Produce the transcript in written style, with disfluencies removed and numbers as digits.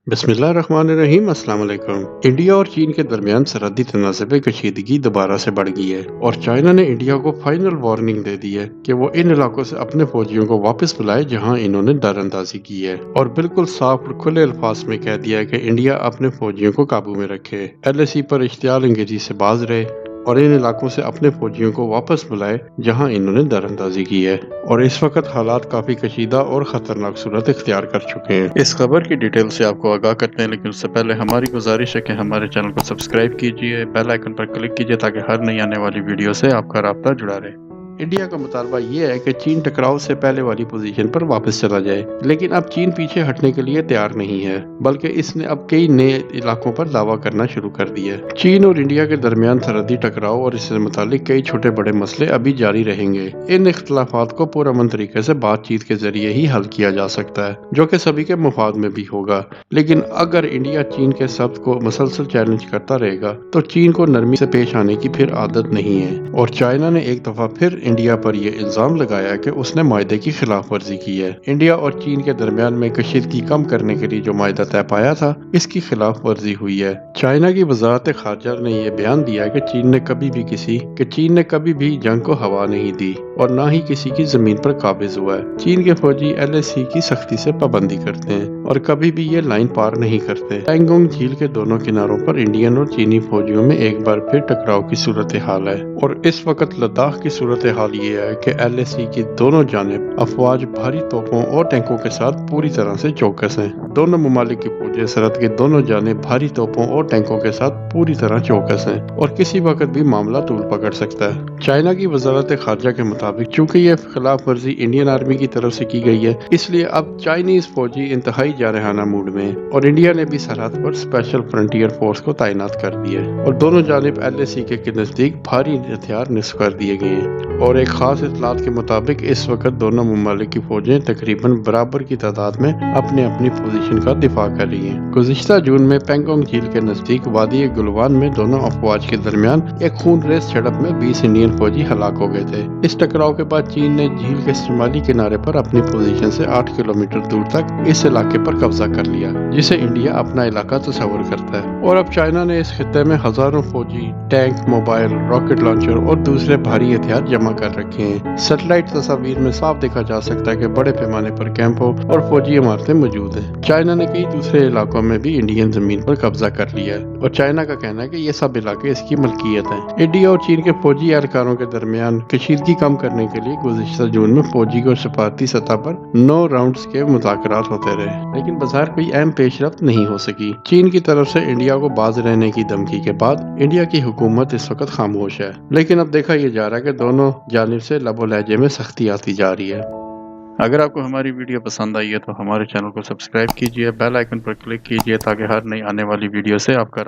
बिस्मिल्लाहिर्रहमानिर्रहीम। अस्सलाम वालेकुम। इंडिया और चीन के दरमियान सरहदी तनाज़े में कशीदगी दोबारा से बढ़ गई है और चाइना ने इंडिया को फाइनल वार्निंग दे दी है कि वो इन इलाकों से अपने फौजियों को वापस बुलाए जहां इन्होंने दरअंदाजी की है, और बिल्कुल साफ और खुले अल्फाज में कह दिया है कि इंडिया अपने फौजियों को काबू में रखे, LAC पर इश्तियाल अंगेजी से बाज रहे और इन इलाकों से अपने फौजियों को वापस बुलाए जहां इन्होंने दरअंदाजी की है। और इस वक्त हालात काफी कशीदा और खतरनाक सूरत इख्तियार कर चुके हैं। इस खबर की डिटेल से आपको आगाह करते हैं, लेकिन उससे पहले हमारी गुजारिश है कि हमारे चैनल को सब्सक्राइब कीजिए, बेल आइकन पर क्लिक कीजिए ताकि हर नई आने वाली वीडियो से आपका राब्ता जुड़ा रहे। इंडिया का मुतालबा ये है कि चीन टकराव से पहले वाली पोजीशन पर वापस चला जाए, लेकिन अब चीन पीछे हटने के लिए तैयार नहीं है, बल्कि इसने अब कई नए इलाकों पर दावा करना शुरू कर दिया है। चीन और इंडिया के दरमियान सरहदी टकराव और इससे मुतालिक कई छोटे बड़े मसले अभी जारी रहेंगे। इन इख्तलाफात को पुरअमन तरीके से बातचीत के जरिए ही हल किया जा सकता है, जो कि सभी के मुफाद में भी होगा। लेकिन अगर इंडिया चीन के सब्र को मुसलसल चैलेंज करता रहेगा तो चीन को नरमी से पेश आने की फिर आदत नहीं है। और चाइना ने एक दफा फिर इंडिया पर यह इल्जाम लगाया कि उसने मायदे की खिलाफ वर्जी की है। इंडिया और चीन के दरमियान में कशीदगी कम करने के लिए जो मायदा तय पाया था, इसकी खिलाफ वर्जी हुई है। चाइना की वजारत खारजा ने यह बयान दिया कि चीन ने कभी भी जंग को हवा नहीं दी और न ही किसी की जमीन पर काबिज हुआ है। चीन के फौजी LAC की सख्ती से पाबंदी करते हैं और कभी भी ये लाइन पार नहीं करते। पैंगोंग झील के दोनों किनारों पर इंडियन और चीनी फौजियों में एक बार फिर टकराव की सूरत हाल है, और इस वक्त लद्दाख की सूरत हाल ये है कि LAC की दोनों जानिब अफवाज भारी तोपों और टैंकों के साथ पूरी तरह से चौकस हैं। दोनों ममालिक की फौजें सरहद के दोनों जानिब भारी तोपों और टैंकों के साथ पूरी तरह चौकस हैं और किसी वक्त भी मामला तूल पकड़ सकता है। चाइना की वजारत खारजा के मुताबिक चूंकि ये खिलाफ वर्जी इंडियन आर्मी की तरफ से की गई है, इसलिए अब चाइनीज फौजी इंतहाई जारहाना मूड में हैं और इंडिया ने भी सरहद पर स्पेशल फ्रंटियर फोर्स को तैनात कर दिया है और दोनों जानिब LAC के नजदीक भारी हथियार निस्फ कर दिए गए हैं। और एक खास इतलात के मुताबिक इस वक्त दोनों ममालिक की फौजें तकरीबन बराबर की तादाद में अपनी अपनी पोजीशन का दिफा कर रही हैं। गुज़िश्ता जून में पैंगोंग झील के नजदीक वादी गुलवान में दोनों अफवाज के दरमियान एक खून रेस झड़प में 20 इंडियन फौजी हलाक हो गए थे। इस टकराव के बाद चीन ने झील के शिमाली किनारे पर अपनी पोजीशन से 8 किलोमीटर दूर तक इस इलाके पर कब्जा कर लिया, जिसे इंडिया अपना इलाका तस्वर करता है। और अब चाइना ने इस खित्ते में हजारों फौजी, टैंक, मोबाइल, रॉकेट लॉन्चर और दूसरे भारी हथियार जमा कर रखे हैं। सैटेलाइट तस्वीर में साफ देखा जा सकता है कि बड़े पैमाने पर कैंपों और फौजी इमारतें मौजूद हैं। चाइना ने कई दूसरे इलाकों में भी इंडियन जमीन पर कब्जा कर लिया है और चाइना का कहना है कि ये सब इलाके इसकी मलकियत हैं। इंडिया और चीन के फौजी एहलकारों के दरमियान कशीदगी कम करने के लिए गुज़िश्ता जून में फौजी और सफारती सतह पर 9 राउंड्स के मुज़ाकरात होते रहे, लेकिन बाजार कोई अहम पेशरफ्त नहीं हो सकी। चीन की तरफ से इंडिया को बाज रहने की धमकी के बाद इंडिया की हुकूमत इस वक्त खामोश है, लेकिन अब देखा यह जा रहा है कि दोनों जानिब से लबो लहजे में सख्ती आती जा रही है। अगर आपको हमारी वीडियो पसंद आई है तो हमारे चैनल को सब्सक्राइब कीजिए, बेल आइकन पर क्लिक कीजिए ताकि हर नई आने वाली वीडियो से आपका